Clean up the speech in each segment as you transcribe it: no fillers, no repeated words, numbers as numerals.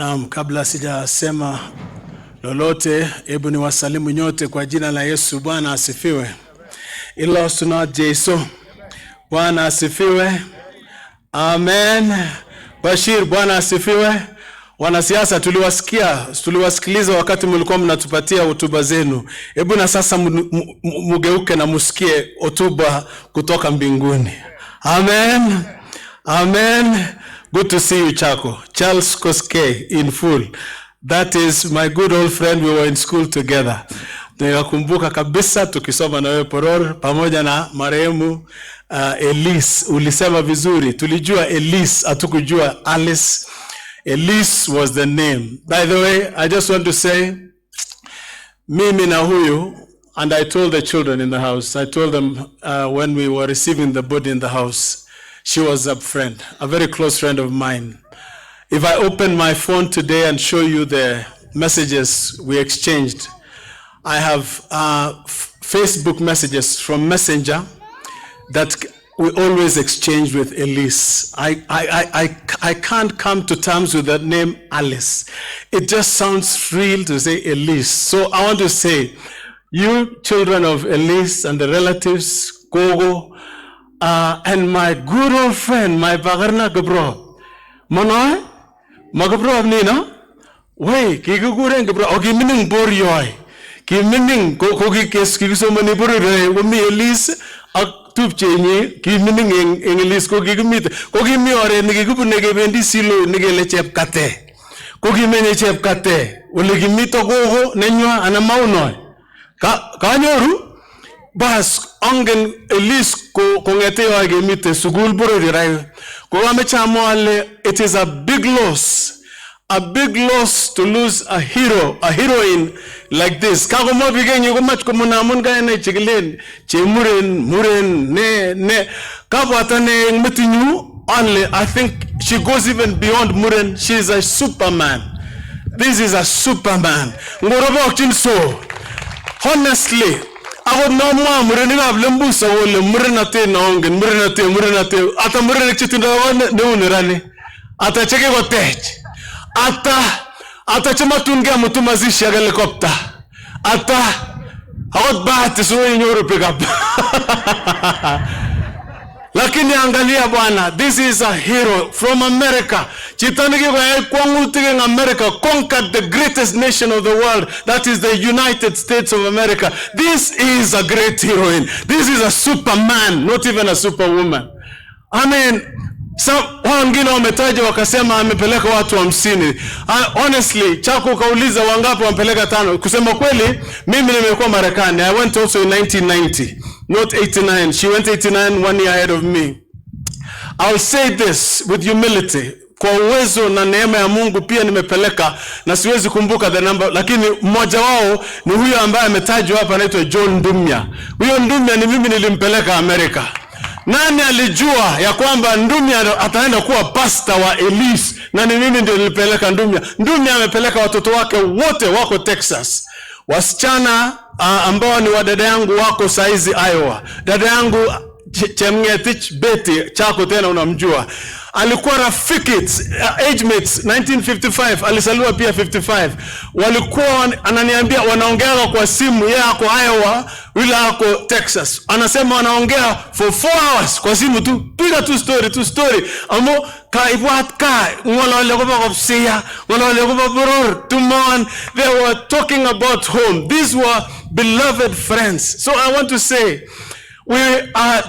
Naam, kabla sijasema lolote, hebu niwasalimu nyote kwa jina la Yesu. Bwana asifiwe. Ilo suna Jesu. Bwana asifiwe. Amen. Bashir, Bwana asifiwe. Wanasiasa tuliwasikiliza wakati mlikuwa mnatupatia hotuba zenu. Hebu na sasa mugeuke na musikie hotuba kutoka mbinguni. Amen. Amen. Good to see you, Chako. Charles Koske in full. That is my good old friend. We were in school together. Ninakumbuka kabisa tukisoma na wewe Poror pamoja na marehemu Elise. Ulisema vizuri. Tulijua Elise, hatukujua Alice. Elise was the name. By the way, I just want to say, mimi na huyu, and I told the children in the house, I told them when we were receiving the body in the house, she was a friend, a very close friend of mine. If I open my phone today and show you the messages we exchanged, I have Facebook messages from Messenger that we always exchange with Elise. I can't come to terms with that name Alice. It just sounds real to say Elise. So I want to say, you children of Elise and the relatives, Gogo, and my good old friend, my Bagarna Gabro. Monoy? Magabro of Nina? Wey, Kiguren Gabro, Ogi Mining Boryoy. Ki Mining, Kogi Kes, Kiso Maniburi, Wumi Elise, Tup Chenye, Ki Mining in Elise, Kogi Mit, Kogi Miore, Nigibu Negebendi Silo, Nigele Chep Kate. Kogi Mene Chep Kate, Uligimito Gogo, Nenua, and a Maunoy. Kanyoru? Bas ongen Elise ko ngete wa gemite sugul boro dirai ko amecha moale. It is a big loss to lose a hero, a heroine like this. Kago mo bigenye ko match ko munamun ga na chigilen che muren ne kabata ne metinyu only. I think she goes even beyond muren. She is a superman. This is a superman. Ngorobo kinso. Honestly, I would know more Murena Lembusa or Murenate Nongan, Murenate, Ata Murenachitin, no Nurani, Ata Chego Tech, Ata Chamatunga Mutumazishi helicopter, Ata how bad is in Europe pick up. Lakini angalia bwana, this is a hero from America. Chitanigi kwangu tige America conquered the greatest nation of the world. That is the United States of America. This is a great heroine. This is a superman, not even a superwoman. I mean, wengine wametaja wakasema amepeleka watu 50. Honestly, Chako kauliza wangapi wampeleka 5. Kusema kweli, mimi nimekuwa Marekani. I went also in 1990, not 89. She went 89, 1 year ahead of me. I'll say this with humility. Kwa uwezo na neema ya Mungu pia nimepeleka, na siwezi kumbuka the number, lakini mmoja wao ni huyo ambaye ametajwa hapa, anaitwa John Ndumya. Huyo Ndumya ni mimi nilimpeleka Amerika. Nani alijua ya kwamba Ndumya ataenda kuwa pasta wa Elise, na ni mimi ndio nilipeleka Ndumya. Ndumya amepeleka watoto wake wote wako Texas. Wasichana ambao ni wa dada yangu wako saizi Iowa. Dada yangu Chemngetich Betty, Chako tena unamjua. Alikuwa rafiki, age mates, 1955, alisaliwa pia 55. Walikuwa ananiambia wanaongea kwa simu, yeye ako Iowa, yule ako Texas. Anasema wanaongea for 4 hours kwa simu tu, piga tu story. Amo kaibwat ka ngolole ko bakopsia, ngolole ko baburur, tumon. They were talking about home. These were beloved friends. So I want to say, we are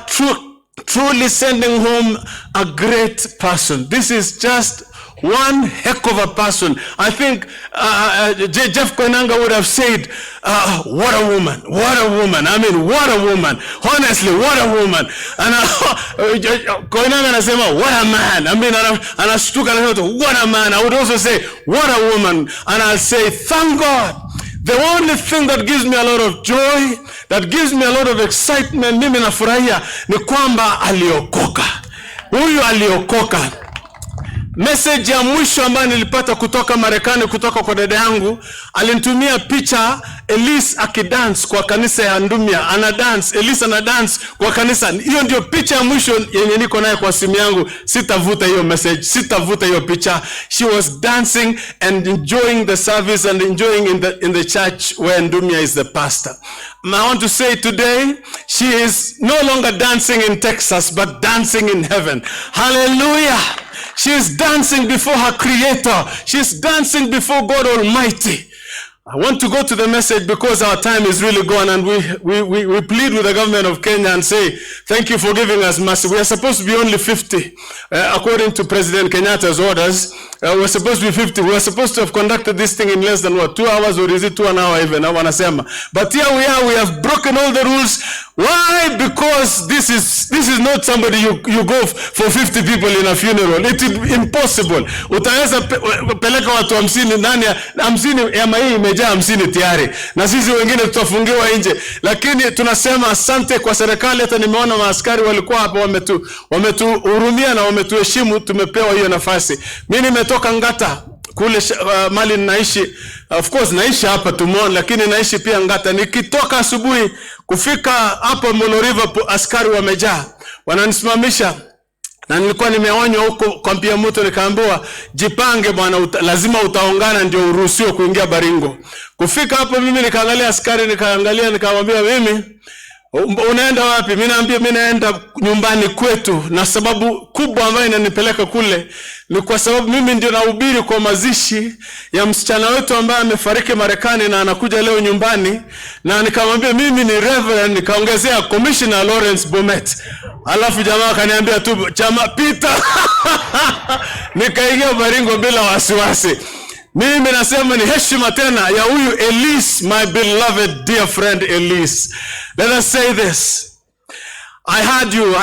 truly sending home a great person. This is just one heck of a person. I think Jeff Koinange would have said, what a woman, what a woman. I mean, what a woman. Honestly, what a woman. And Koinange anasema, what a man. I mean, what a man. I would also say, what a woman. And I'll say, thank God. The only thing that gives me a lot of joy, that gives me a lot of excitement, mimi nafurahia, ni kwamba aliokoka. Huyu aliokoka. Message ya mwisho ambayo nilipata kutoka Marekani kutoka kwa dada yangu, alinitumia picha Elise akidance kwa kanisa ya Ndumia. Ana dance, Elise ana dance kwa kanisa. Hiyo ndio picha ya mwisho yenye niko nayo kwa simu yangu. Sitavuta hiyo message, sitavuta hiyo picha. She was dancing and enjoying the service and enjoying in the church where Ndumia is the pastor. And I want to say today, she is no longer dancing in Texas but dancing in heaven. Hallelujah. She is dancing before her Creator. She is dancing before God Almighty. I want to go to the message because our time is really gone, and we plead with the government of Kenya and say, thank you for giving us mercy. We are supposed to be only 50, according to President Kenyatta's orders. We're supposed to be 50. We were supposed to have conducted this thing in less than 2 hours, or is it 1 hour even? But here we are, we have broken all the rules. Why? Because this is not somebody you go for 50 people in a funeral. It is impossible. Utaweza peleka watu 50 ndani ya 50 ya mai imejaa 50 tayari. Na sisi wengine tutafungiwa nje. Lakini tunasema asante kwa serikali. Hata nimeona maaskari walikuwa hapa wametuhurumia na wametuheshimu, tumepewa hiyo nafasi. Mimi nimetoka Ngata kule mali naishi. Of course naishi hapa Tumon, lakini naishi pia Ngata. Nikitoka asubuhi kufika hapa Molo River, askari wamejaa. Wananisimamisha. Na nilikuwa nimeonywa huko kwa mpia moto, nikaambiwa jipange bwana, lazima utaongana ndio uruhusiwe kuingia Baringo. Kufika hapo mimi nikaangalia askari, nikamwambia mimi unaenda wapi? Mimi naambia mimi naenda nyumbani kwetu, na sababu kubwa ambayo inanipeleka kule ni kwa sababu mimi ndio nahubiri kwa mazishi ya msichana wetu ambaye amefariki Marekani na anakuja leo nyumbani. Na nikamwambia mimi ni Reverend, nikaongezea Commissioner Lawrence Bomet. Alafu jamaa akaniambia tu chama Peter. Nikaingia Baringo bila wasiwasi. Mimi nasema ni heshima tena ya huyu Elise, my beloved dear friend Elise. Let us say this. I heard you.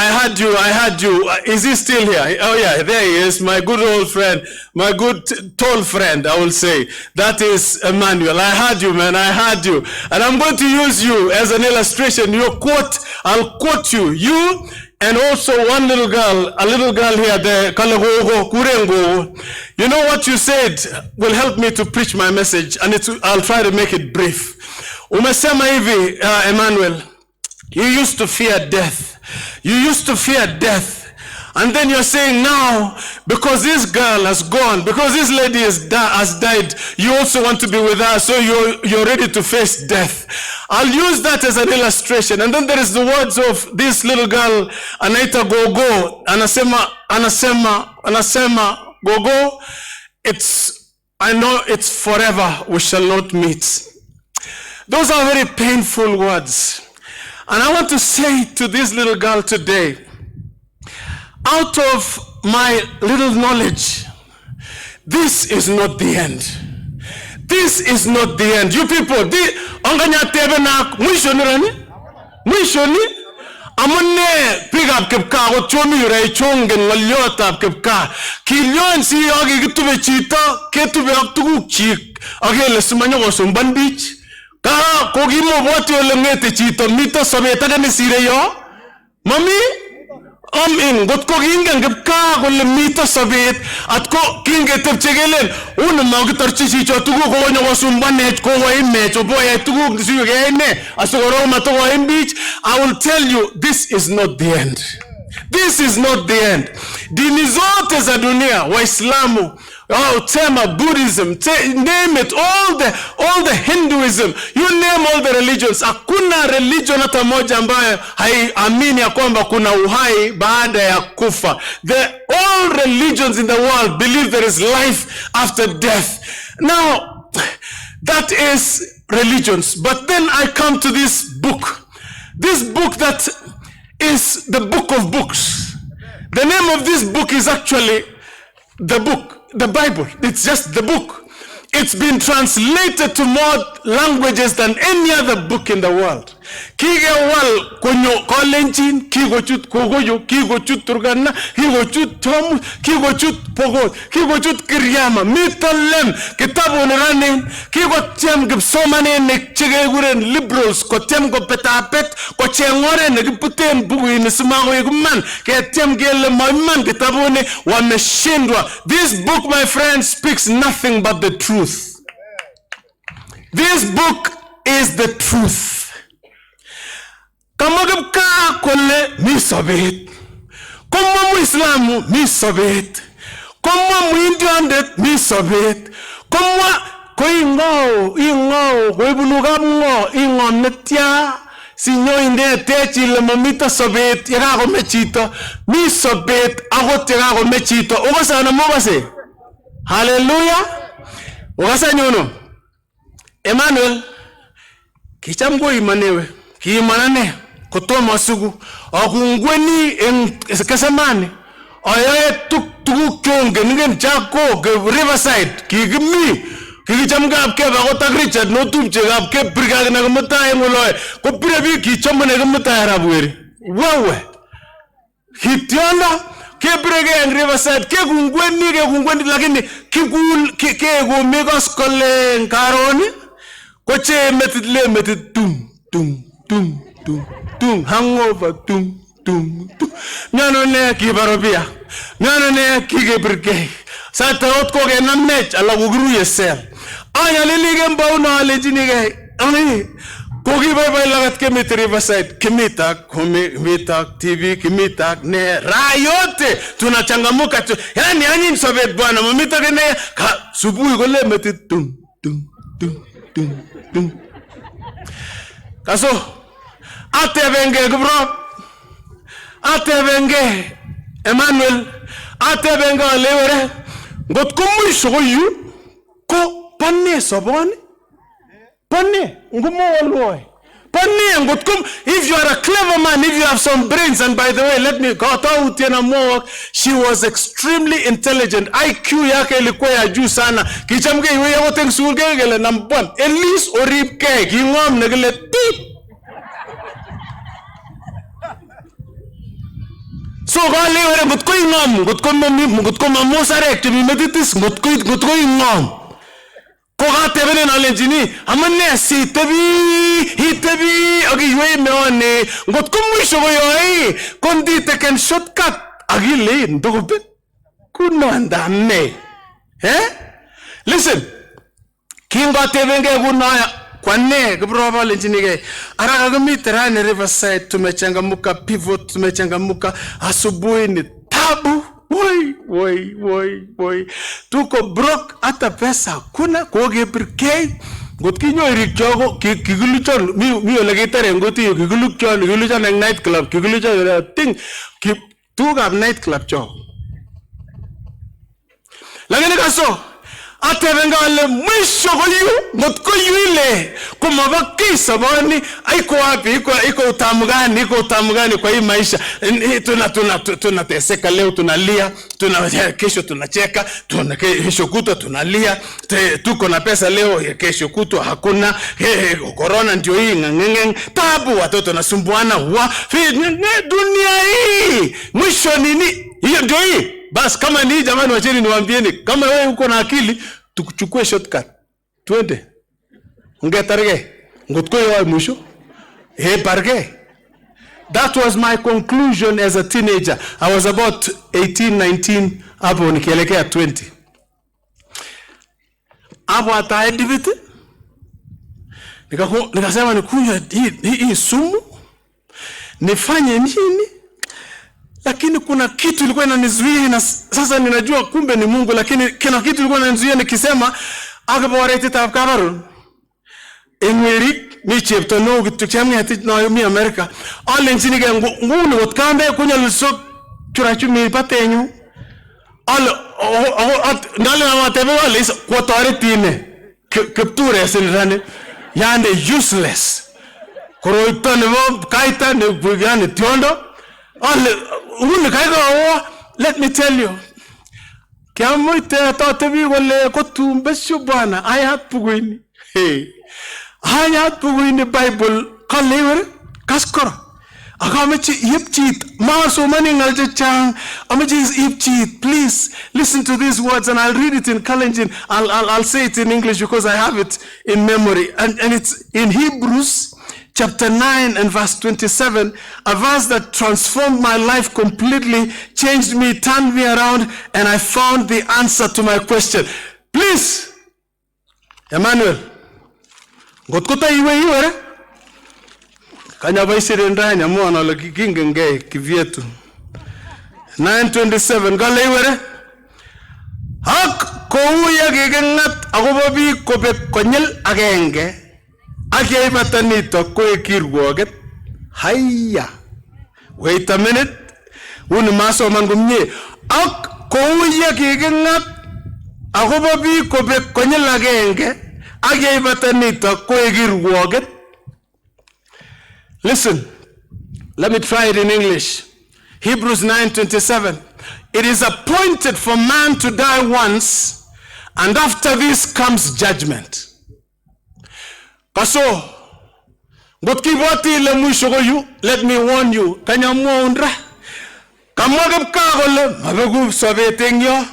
Is he still here? Oh yeah, there he is, my good old friend, my good tall friend, I will say. That is Emmanuel. I heard you, man, I heard you. And I'm going to use you as an illustration. Your quote, I'll quote you. You and also one little girl, a little girl here, the Kalagogo, Kurengo. You know what you said will help me to preach my message, and I'll try to make it brief. Umesema hivi, Emmanuel, you used to fear death. You used to fear death. And then you're saying now, because this girl has gone, because this lady has died, you also want to be with her, so you're ready to face death. I'll use that as an illustration. And then there is the words of this little girl, Anaita Gogo. Anasema, Gogo, I know it's forever we shall not meet. Those are very painful words. And I want to say to this little girl today, out of my little knowledge, this is not the end. This is not the end. You people, onganya tebe na mwisho ni rani? Mwisho ni? Amune pick up kipka, ochomi yurai chonge ngaliota kipka. Kilyon si agi kitube chita, ketube aktugu chik. Agi lesumanyo kosumban beach. Ka kogimo wati olengete chito mito sabeta gani sire yo? Mami? Got ko gingan gipka ko lemito sabit at ko kinge tepchegelen una magitarchi chicho tugu ko nyo sumbanet ko wa image o boy tugu siyo gene asogoro mato wa beach. I will tell you, this is not the end. This is not the end. Dini zote za dunia, Waislamu, Tema, Buddhism, name it, all the Hinduism, you name all the religions. Hakuna religion hata moja ambayo haiamini ya kwamba kuna uhai baada ya kufa. All religions in the world believe there is life after death. Now, that is religions. But then I come to this book. This book that is the book of books. The name of this book is actually the book. The Bible, it's just the book. It's been translated to more languages than any other book in the world. Kigewal konyo Kalenjin, kikochut Kokoyo, kikochut Turkana, kikochut Tom, kikochut Pokot, kikochut Kiriama, mito lem, kitabu niranin, kikotyem kipsomanenik chekekuren liberals, kotyem kopetapet, kocheng'oret nekiputen bukuini simakoik iman, ketyem kele maiman kitabuni, wameshindwa. This book, my friend, speaks nothing but the truth. This book is the truth. Kama kipkaa kole mi sobet, kama Muislamu mi sobet, kama Muindiondet mi sobet, kama koing'o koibunu kapng'o ing'o netya sinyoindet ile mamito sobet yekakome chito, mi sobet akot yekakome chito. Ukase anan mokase? Hallelujah. Ukase nyuno Emmanuel kicham koimanewe, kiimanane kotomo sugu, akungweni en Kesemani, ayaye tuguk chongen ngen Chako ke Riverside, kikicham keba kotak Richard notupche kap ke brigade na kumutai ngoloe, ko pire bi kichomone kumutai rabweri. Wewe kitiondo kepirege en Riverside, kekungweni lakini kikul kekome koskole karoni, koche metit le metit tung hangover tung. Nyano ne kibarobia, nyano ne kikepirge. Sata ot ko kenamech ala kugiruye sel. Anya lilige mbauno alejinige. Ani kokiboiboi lagat kemit Riverside, kimitak TV, kimitak ne rayote tunachangamuka tu. Yani anyin sobet bwana mamita kene subuhi kole metit tung. Kaso atebenge Kiprop, atebenge Emmanuel, atebenge Lewere, ngot ko mwisho koyu ko panne soboni, panne ngumoloi, panne ngot ko. If you are a clever man, if you have some brains, and by the way, let me go to Utiena Moak, she was extremely intelligent. IQ yake ilikuwa ya juu sana. Kichamke iwe ya wote nsulge gele number 1. Elise oripke kingom negele tip. So gale were ngutko ingom, ngutko mamosarek timi meditis ngutko ingom. Koga tebene na lenjini amane si tebi agi yue meone ngutko mwisho goyoi kondi teken shortcut agile ndobe kuno ndame. Listen, kingo tebenge kunaya kwane Kiprop lenjini ge araka kumitra ni Riverside, tumechangamuka Pivot, tumechangamuka asubuhi ni tabu. Woi tuko broke, hata pesa kuna kokepirkei ngot kinyoiri chogo kikuluchon mi ole kitare ngoti kikuluchon en night club, kikuluchon thing tukab night club chogo. Lakini kaso atebenga ale mwisho koyu ngot koyu ile kumabaki sabani aiko wapi iko utamgani kwa hii maisha. Tunateseka leo, tunalia, kesho tunacheka, kesho kutwa tunalia, tuko na pesa leo, kesho kutwa hakuna. Corona ndio hii ngengeng tabu, watoto nasumbuana dunia hii mwisho nini? Hiyo ndio hii. Bas kama ni jamani, wacheni niwaambieni, kama wewe uko na akili tukuchukue shortcut twende ungetarege ngotko yo mwisho parke. That was my conclusion as a teenager. I was about 18, 19 hapo nikielekea 20. Hapo ataedivite nikasema nikunywa hii sumu nifanye nini? Lakini kuna kitu ilikuwa inanizuia, na sasa ninajua kumbe ni Mungu, lakini kuna kitu ilikuwa inanizuia nikisema akaborete tabkabaru enweri mi cheptono gituchamni ati no mi America alle nchini ge nguni wotkambe kunya luso churachumi patenyu alle ndale na matebe wale kwa taretine kapture senrane yande useless koroito ne kaita ne bugane tiondo alle uni kaigo. Let me tell you, kiamoite tatebi wale kotumbe shubana ayat puguini ayat puguini Bible Kalewer kaskora. Akamechi yipchit. Ma so many ngaljechang. Amechi yipchit. Please listen to these words, and I'll read it in Kalenjin. I'll say it in English because I have it in memory. And it's in Hebrews chapter 9 and verse 27, a verse that transformed my life completely, changed me, turned me around, and I found the answer to my question. Please, Emmanuel, gotkota iwe kanya baisire ndanya mwana la kingenge kivyetu 9:27 gale iwe hak ko uya gegengat agobo bi kobek konyel agenge ake batanito ko kirwoget hayya. Wait a minute, uni maso mangumye ak ko uya gegengat agobo bi kobek konyel agenge ake batanito ko kirwoget. Listen, let me try it in English. Hebrews 9:27. It is appointed for man to die once, and after this comes judgment. Kaso, gotkiboti le mwisho goyu, let me warn you, kanya muondra. Kamwagab kagole, mabegu sabetengyo.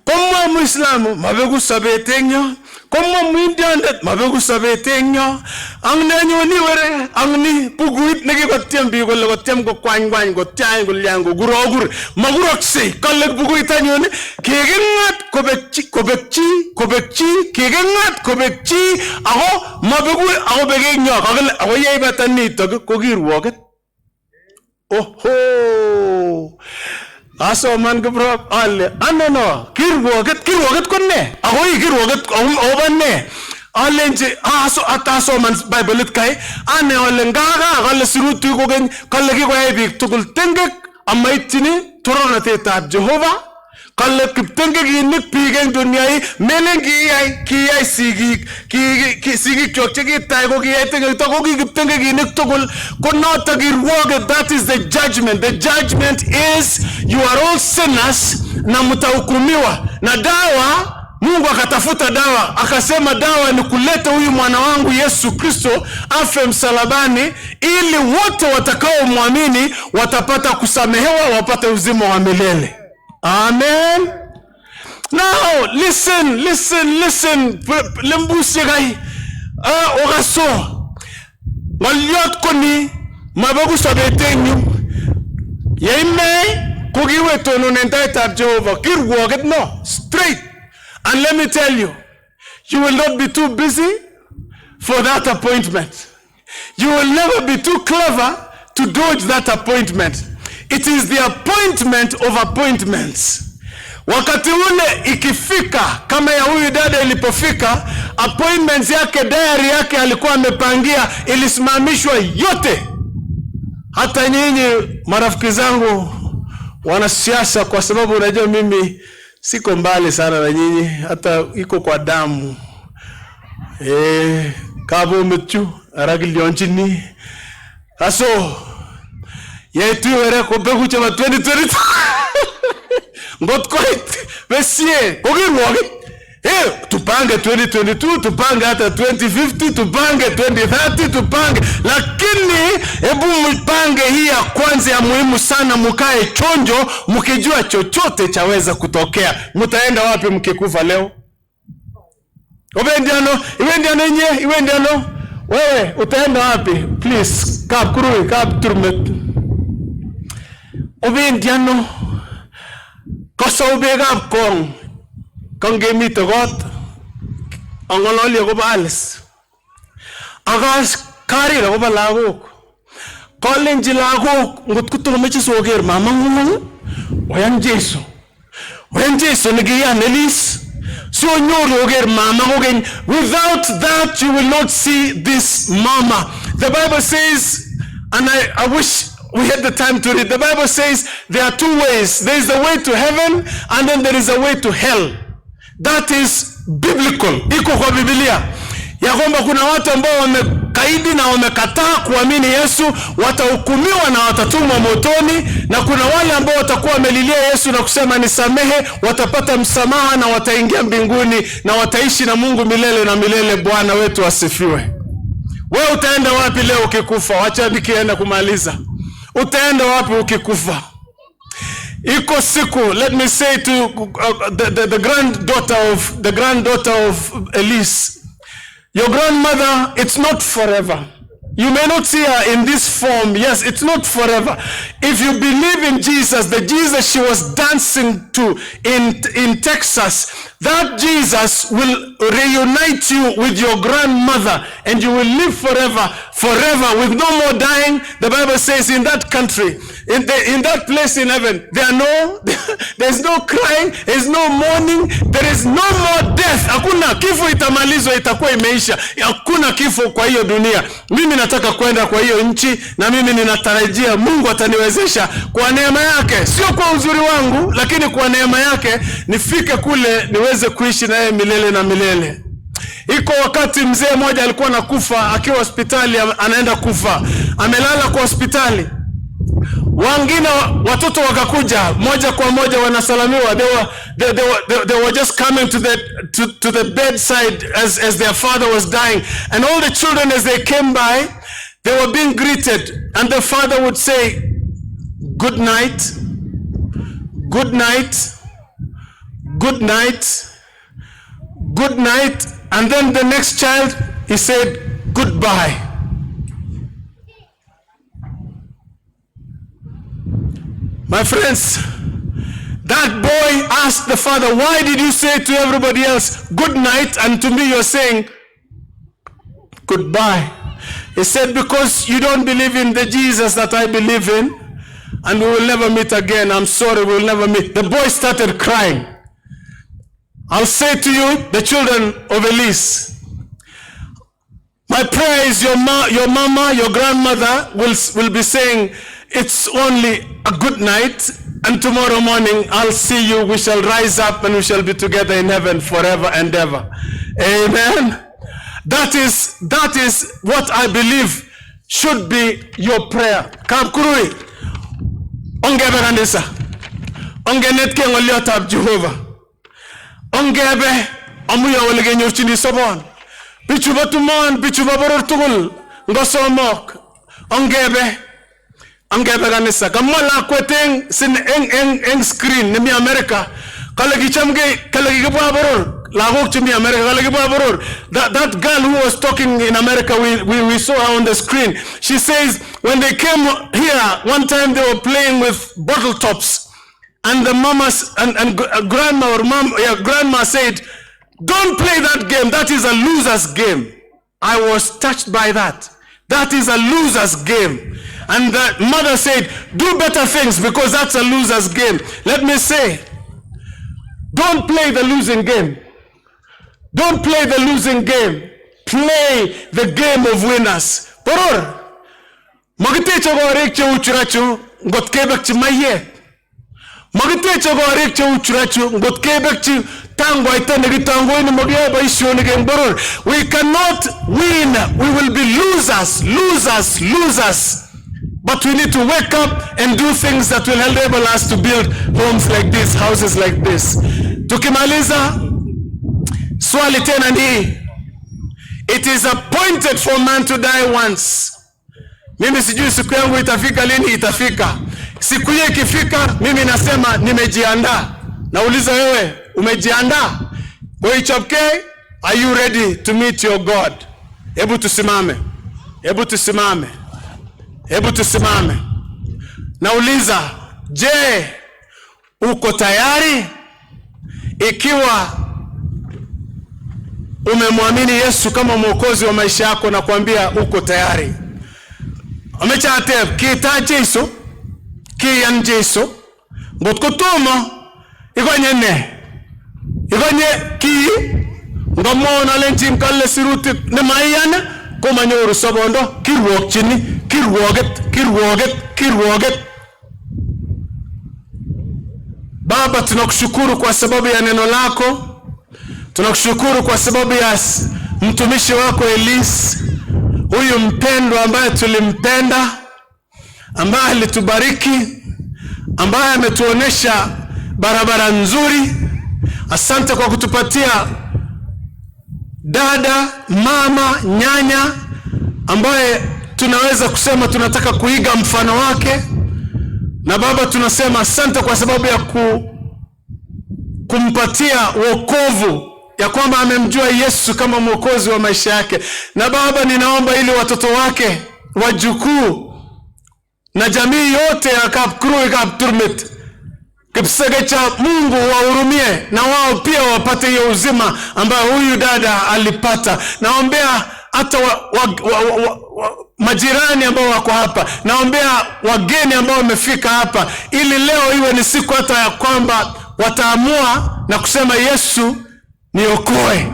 Komwa Muislamu, mabegu sabetengyo. Komwa Muindiandet, mabegu sabetengyo. Ang nenyo ni were, ang ni puguit negibatyam bi golle batyam go kwany go tyang go liango gurogur magurokse kalle puguit anyo ni kegengat kobekchi kegengat kobekchi aho mabegu aho begengyo kagle aho yey batanito ko girwoget. Oho aso man gubro alle anono kirwoget konne aho yi kirwoget obanne alenje aso ataso man Bible kai ane ole ngaga galle sirutu ko gen kalle ki ko ebik tugul tengek amaitini torona tetab Jehova kalle kiptenge gi nik pigen dunyai melengi ai ki ai sigi chokche gi tai ko gi tenge to ko gi kiptenge gi nik tugul ko not agirwoge. That is the judgment. The judgment is you are all sinners na mtahukumiwa na dawa. Mungu akatafuta dawa, akasema dawa ni kuleta huyu mwana wangu Yesu Kristo afe msalabani ili wote watakao muamini watapata kusamehewa, wapate uzima wa milele. Amen. Now listen. Lembusi gai. Oraso. Ngaliot koni mabagu sabetenyu. Yeme kugiwe tonu nentaita Jehova kirwoget no straight. And let me tell you, you will not be too busy for that appointment. You will never be too clever to dodge that appointment. It is the appointment of appointments. Wakati ule ikifika, kama ya huyu dada ilipofika, appointments yake, diary yake alikuwa amepangia, ilisimamishwa yote. Hata nyinyi marafiki zangu wanasiasa, kwa sababu unajua mimi siko mbali sana na nyinyi, hata iko kwa damu. Kabo mechu aragilionchini. Aso yetu were ko begu chama 2022. Ngotkoit besie kogirwoge. Tupange 2022, tupange hata 2050, tupange 2030, tupange. Lakini hebu mpange hii ya kwanza ya muhimu sana, mukae chonjo, mkijua chochote chaweza kutokea. Mutaenda wapi mkikufa leo? Iwendiano, wewe utaenda wapi? Please, kap kurui, kap turmet. Obendiano, kosa ubegap kong. Kange mito got angololi agoba alis agas kari agoba lagok kolenji lagok ngot kutumechi soger mama ngumang wayan Jesu nigiyan elis so nyoro oger mama gogen. Without that you will not see this mama. The Bible says, and I wish we had the time to read. The Bible says there are two ways. There is the way to heaven and then there is a way to hell. That is biblical. Iko kwa Biblia. Ya kwamba kuna watu ambao wamekaidi na wamekataa kuamini Yesu watahukumiwa na watatumwa motoni, na kuna wale ambao watakuwa wamelilia Yesu na kusema nisamehe, watapata msamaha na wataingia mbinguni na wataishi na Mungu milele na milele. Bwana wetu asifiwe. Wewe utaenda wapi leo ukikufa? Wacha nikienda kumaliza. Utaenda wapi ukikufa? Iko siku, let me say to the granddaughter of Elise, your grandmother, it's not forever. You may not see her in this form. Yes, it's not forever. If you believe in Jesus, the Jesus she was dancing to in Texas, that Jesus will reunite you with your grandmother and you will live forever with no more dying. The Bible says in that country, in that place in heaven, there's no crying, there's no mourning, there is no more death. Hakuna kifo, itamalizwa, itakuwa imeisha. Hakuna kifo kwa hiyo dunia. Mimi nataka kwenda kwa hiyo nchi, na mimi ninatarajia Mungu ataniwezesha kwa neema yake, sio kwa uzuri wangu, lakini kwa neema yake nifike kule niweze kuishi na yeye milele na milele. Iko wakati mzee mmoja alikuwa anakufa, akiwa hospitali, anaenda kufa, amelala kwa hospitali. Wengine watoto wakakuja moja kwa moja, wanasalamiwa. They were just coming to the bedside as their father was dying, and all the children, as they came by, they were being greeted, and the father would say, "Good night, good night, good night, good night," and then the next child, he said, "Goodbye." My friends, that boy asked the father, "Why did you say to everybody else, good night, and to me you're saying goodbye?" He said, "Because you don't believe in the Jesus that I believe in, and we will never meet again. I'm sorry, we will never meet." The boy started crying. I'll say to you, the children of Elise, my prayer is your mama, your grandmother will be saying, "It's only a good night, and tomorrow morning I'll see you. We shall rise up and we shall be together in heaven forever and ever." Amen. That is what I believe should be your prayer. Kapkurui, ongebe kanisa, ongenetke ngoliotab Jehova, ongebe amuya wale genyorchini sobon, bichu batumon, bichu baboror tugul ngosomok, ongebe kanisa. Kamala kweteng sin eng screen nemi America, kale gibwa boror lagok chimi America, kale gibwa boror. That girl who was talking in America, we saw her on the screen. She says when they came here one time, they were playing with bottle tops, and the mamas and grandma said, "Don't play that game. That is a loser's game." I was touched by that. That is a loser's game. And the mother said, "Do better things, because that's a loser's game." Let me say, don't play the losing game. Don't play the losing game. Play the game of winners. Poror, magitecho gorik che uchurachu ngot kebek chi maye. Magitecho gorik che uchurachu ngot kebek chi tango itane gitango ni mogia ba ishoni gen poror. We cannot win. We will be losers. But we need to wake up and do things that will enable us to build homes like this, houses like this. Tukimaliza, swali tena ni, it is appointed for man to die once. Mimi sijui siku yangu itafika lini, itafika. Siku hiyo ikifika, mimi nasema nimejiandaa. Nauliza wewe, umejiandaa? Boichopke, are you ready to meet your God? Hebu tusimame. Nauliza, je, uko tayari? Ikiwa umemwamini Yesu kama mwokozi wa maisha yako, na kuambia uko tayari. Amechate kita Yesu, kiyan Yesu, ngotkotomo igonye ki ngomona lentim kalle siruti ne mayana komanyoru sobondo kirwoget. Baba, tunakushukuru kwa sababu ya neno lako. Tunakushukuru kwa sababu ya mtumishi wako Elise, huyu mpendwa ambaye tulimpenda, ambaye alitubariki, ambaye ametuonesha barabara nzuri. Asante kwa kutupatia dada, mama, nyanya ambaye tunaweza kusema tunataka kuiga mfano wake. Na Baba, tunasema asante kwa sababu ya kumpatia wokovu, ya kwamba amemjua Yesu kama mwokozi wa maisha yake. Na Baba, ninaomba ili watoto wake, wajukuu na jamii yote ya Kapkuru, Kapturmit, Kipsegecha, Mungu wahurumie na wao pia wapate hiyo uzima ambayo huyu dada alipata. Naombea hata majirani ambao wako hapa, naombea wageni ambao wamefika hapa, ili leo iwe ni siku hata ya kwamba wataamua na kusema Yesu niokoe,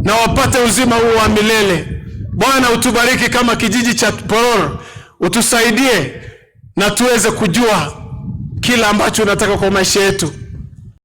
na wapate uzima huu wa milele. Bwana, utubariki kama kijiji cha Poror, utusaidie na tuweze kujua kila ambacho unataka kwa maisha yetu.